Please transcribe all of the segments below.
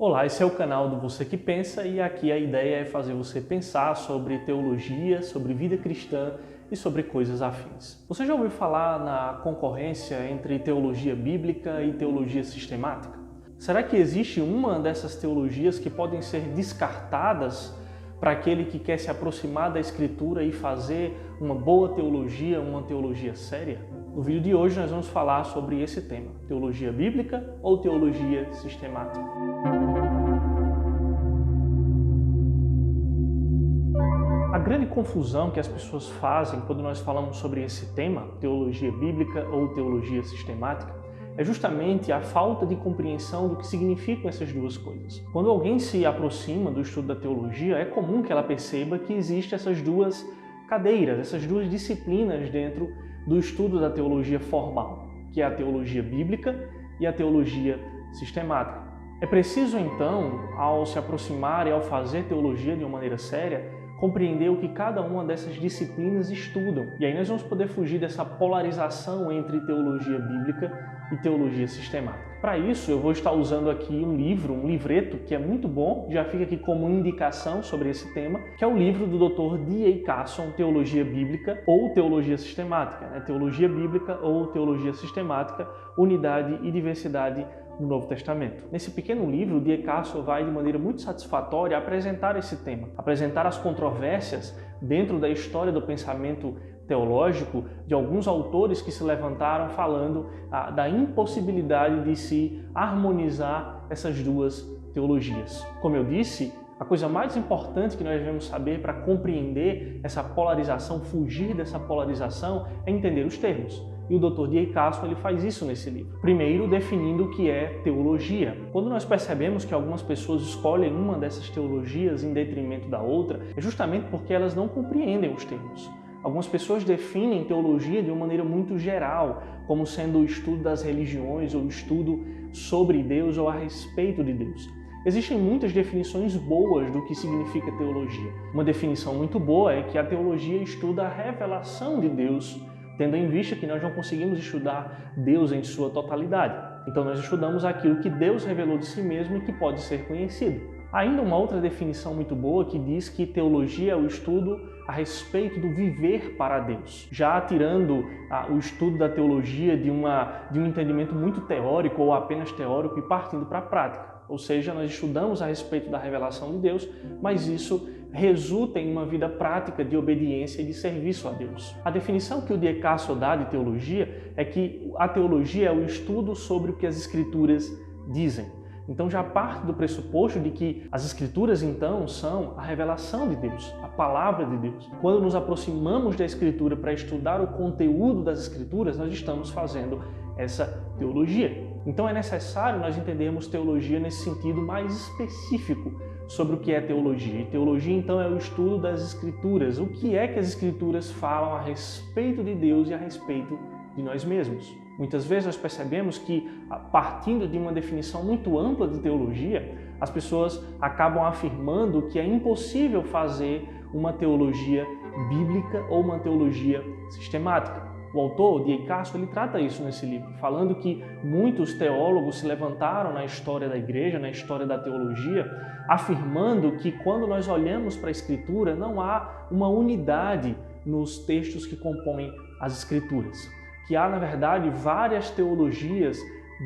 Olá, esse é o canal do Você que Pensa e aqui a ideia é fazer você pensar sobre teologia, sobre vida cristã e sobre coisas afins. Você já ouviu falar na concorrência entre teologia bíblica e teologia sistemática? Será que existe uma dessas teologias que podem ser descartadas para aquele que quer se aproximar da Escritura e fazer uma boa teologia, uma teologia séria? No vídeo de hoje nós vamos falar sobre esse tema, teologia bíblica ou teologia sistemática. A grande confusão que as pessoas fazem quando nós falamos sobre esse tema, teologia bíblica ou teologia sistemática, é justamente a falta de compreensão do que significam essas duas coisas. Quando alguém se aproxima do estudo da teologia, é comum que ela perceba que existem essas duas cadeiras, essas duas disciplinas dentro do estudo da teologia formal, que é a teologia bíblica e a teologia sistemática. É preciso, então, ao se aproximar e ao fazer teologia de uma maneira séria, compreender o que cada uma dessas disciplinas estudam. E aí nós vamos poder fugir dessa polarização entre teologia bíblica e teologia sistemática. Para isso, eu vou estar usando aqui um livreto, que é muito bom, já fica aqui como indicação sobre esse tema, que é o livro do Dr. D.A. Carson, Teologia Bíblica ou Teologia Sistemática, Teologia Bíblica ou Teologia Sistemática, Unidade e Diversidade no Novo Testamento. Nesse pequeno livro, o D.A. Carson vai de maneira muito satisfatória apresentar esse tema, apresentar as controvérsias dentro da história do pensamento teológico de alguns autores que se levantaram falando da impossibilidade de se harmonizar essas duas teologias. Como eu disse, a coisa mais importante que nós devemos saber para compreender essa polarização, fugir dessa polarização, é entender os termos. E o Dr. D.A. Carson ele faz isso nesse livro. Primeiro, definindo o que é teologia. Quando nós percebemos que algumas pessoas escolhem uma dessas teologias em detrimento da outra, é justamente porque elas não compreendem os termos. Algumas pessoas definem teologia de uma maneira muito geral, como sendo o estudo das religiões ou o estudo sobre Deus ou a respeito de Deus. Existem muitas definições boas do que significa teologia. Uma definição muito boa é que a teologia estuda a revelação de Deus, tendo em vista que nós não conseguimos estudar Deus em sua totalidade. Então nós estudamos aquilo que Deus revelou de si mesmo e que pode ser conhecido. Ainda uma outra definição muito boa que diz que teologia é o estudo a respeito do viver para Deus. Já tirando o estudo da teologia de um entendimento muito teórico ou apenas teórico e partindo para a prática. Ou seja, nós estudamos a respeito da revelação de Deus, mas isso resulta em uma vida prática de obediência e de serviço a Deus. A definição que o D.A. Carson dá de teologia é que a teologia é o estudo sobre o que as Escrituras dizem. Então já parte do pressuposto de que as Escrituras, então, são a revelação de Deus, a palavra de Deus. Quando nos aproximamos da Escritura para estudar o conteúdo das Escrituras, nós estamos fazendo essa teologia. Então é necessário nós entendermos teologia nesse sentido mais específico sobre o que é teologia. E teologia, então, é o estudo das Escrituras. O que é que as Escrituras falam a respeito de Deus e a respeito de nós mesmos? Muitas vezes nós percebemos que, partindo de uma definição muito ampla de teologia, as pessoas acabam afirmando que é impossível fazer uma teologia bíblica ou uma teologia sistemática. O autor, D.A. Carson, ele trata isso nesse livro, falando que muitos teólogos se levantaram na história da igreja, na história da teologia, afirmando que quando nós olhamos para a Escritura, não há uma unidade nos textos que compõem as Escrituras. Que há, na verdade, várias teologias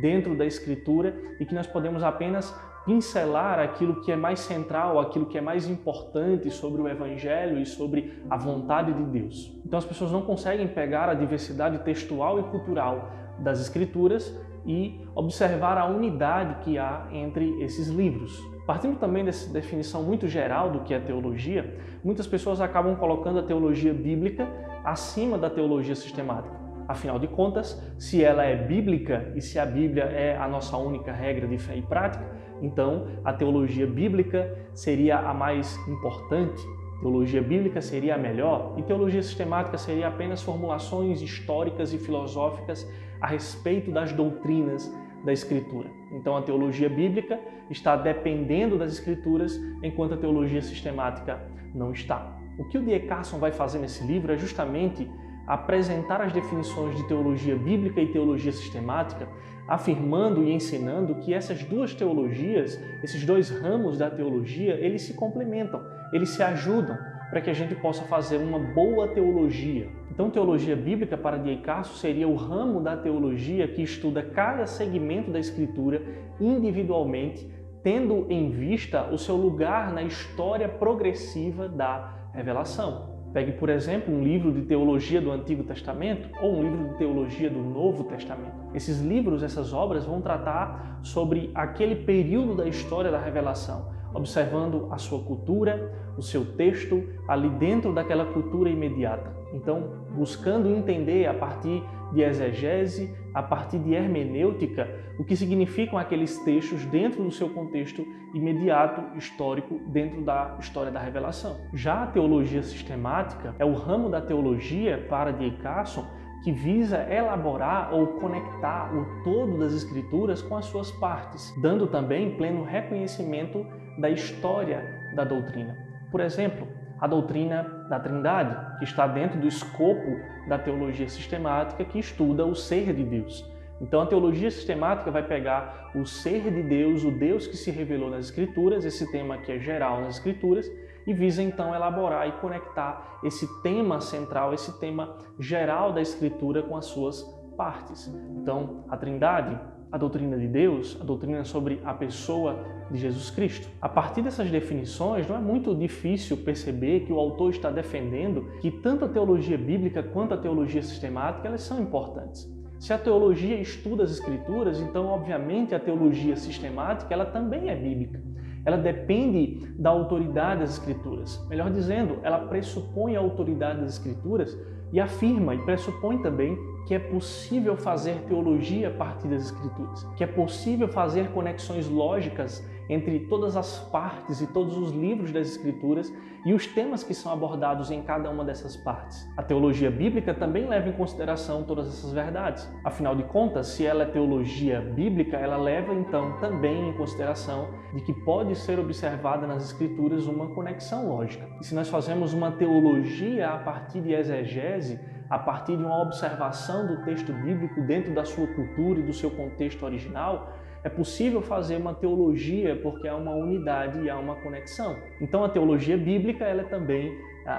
dentro da Escritura e que nós podemos apenas pincelar aquilo que é mais central, aquilo que é mais importante sobre o Evangelho e sobre a vontade de Deus. Então as pessoas não conseguem pegar a diversidade textual e cultural das Escrituras e observar a unidade que há entre esses livros. Partindo também dessa definição muito geral do que é teologia, muitas pessoas acabam colocando a teologia bíblica acima da teologia sistemática. Afinal de contas, se ela é bíblica e se a Bíblia é a nossa única regra de fé e prática, então a teologia bíblica seria a mais importante, teologia bíblica seria a melhor e teologia sistemática seria apenas formulações históricas e filosóficas a respeito das doutrinas da Escritura. Então a teologia bíblica está dependendo das Escrituras, enquanto a teologia sistemática não está. O que o D.A. Carson vai fazer nesse livro é justamente apresentar as definições de teologia bíblica e teologia sistemática, afirmando e ensinando que essas duas teologias, esses dois ramos da teologia, eles se complementam, eles se ajudam para que a gente possa fazer uma boa teologia. Então, teologia bíblica para D.A. Carson seria o ramo da teologia que estuda cada segmento da Escritura individualmente, tendo em vista o seu lugar na história progressiva da revelação. Pegue, por exemplo, um livro de teologia do Antigo Testamento ou um livro de teologia do Novo Testamento. Esses livros, essas obras vão tratar sobre aquele período da história da revelação, observando a sua cultura, o seu texto, ali dentro daquela cultura imediata. Então, buscando entender a partir de exegese, a partir de hermenêutica, o que significam aqueles textos dentro do seu contexto imediato, histórico, dentro da história da revelação. Já a teologia sistemática é o ramo da teologia para D.A. Carson que visa elaborar ou conectar o todo das Escrituras com as suas partes, dando também pleno reconhecimento da história da doutrina. Por exemplo, a doutrina da Trindade, que está dentro do escopo da teologia sistemática, que estuda o ser de Deus. Então, a teologia sistemática vai pegar o ser de Deus, o Deus que se revelou nas Escrituras, esse tema que é geral nas Escrituras, e visa então elaborar e conectar esse tema central, esse tema geral da Escritura com as suas partes. Então, a Trindade, a doutrina de Deus, a doutrina sobre a pessoa de Jesus Cristo. A partir dessas definições, não é muito difícil perceber que o autor está defendendo que tanto a teologia bíblica quanto a teologia sistemática, elas são importantes. Se a teologia estuda as Escrituras, então, obviamente, a teologia sistemática, ela também é bíblica. Ela depende da autoridade das Escrituras. Melhor dizendo, ela pressupõe a autoridade das Escrituras e afirma e pressupõe também que é possível fazer teologia a partir das Escrituras, que é possível fazer conexões lógicas entre todas as partes e todos os livros das Escrituras e os temas que são abordados em cada uma dessas partes. A teologia bíblica também leva em consideração todas essas verdades. Afinal de contas, se ela é teologia bíblica, ela leva então também em consideração de que pode ser observada nas Escrituras uma conexão lógica. E se nós fazemos uma teologia a partir de exegese, a partir de uma observação do texto bíblico dentro da sua cultura e do seu contexto original, é possível fazer uma teologia porque há uma unidade e há uma conexão. Então a teologia bíblica ela é também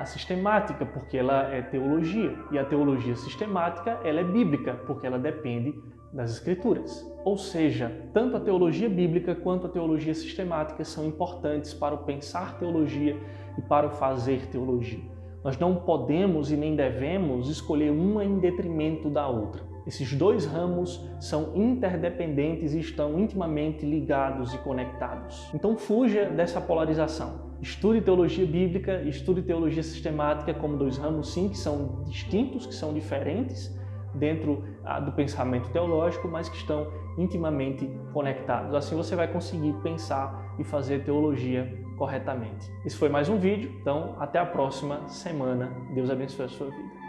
sistemática, porque ela é teologia. E a teologia sistemática ela é bíblica, porque ela depende das Escrituras. Ou seja, tanto a teologia bíblica quanto a teologia sistemática são importantes para o pensar teologia e para o fazer teologia. Nós não podemos e nem devemos escolher uma em detrimento da outra. Esses dois ramos são interdependentes e estão intimamente ligados e conectados. Então fuja dessa polarização. Estude teologia bíblica, estude teologia sistemática como dois ramos, sim, que são distintos, que são diferentes dentro do pensamento teológico, mas que estão intimamente conectados. Assim você vai conseguir pensar e fazer teologia corretamente. Esse foi mais um vídeo, então até a próxima semana. Deus abençoe a sua vida.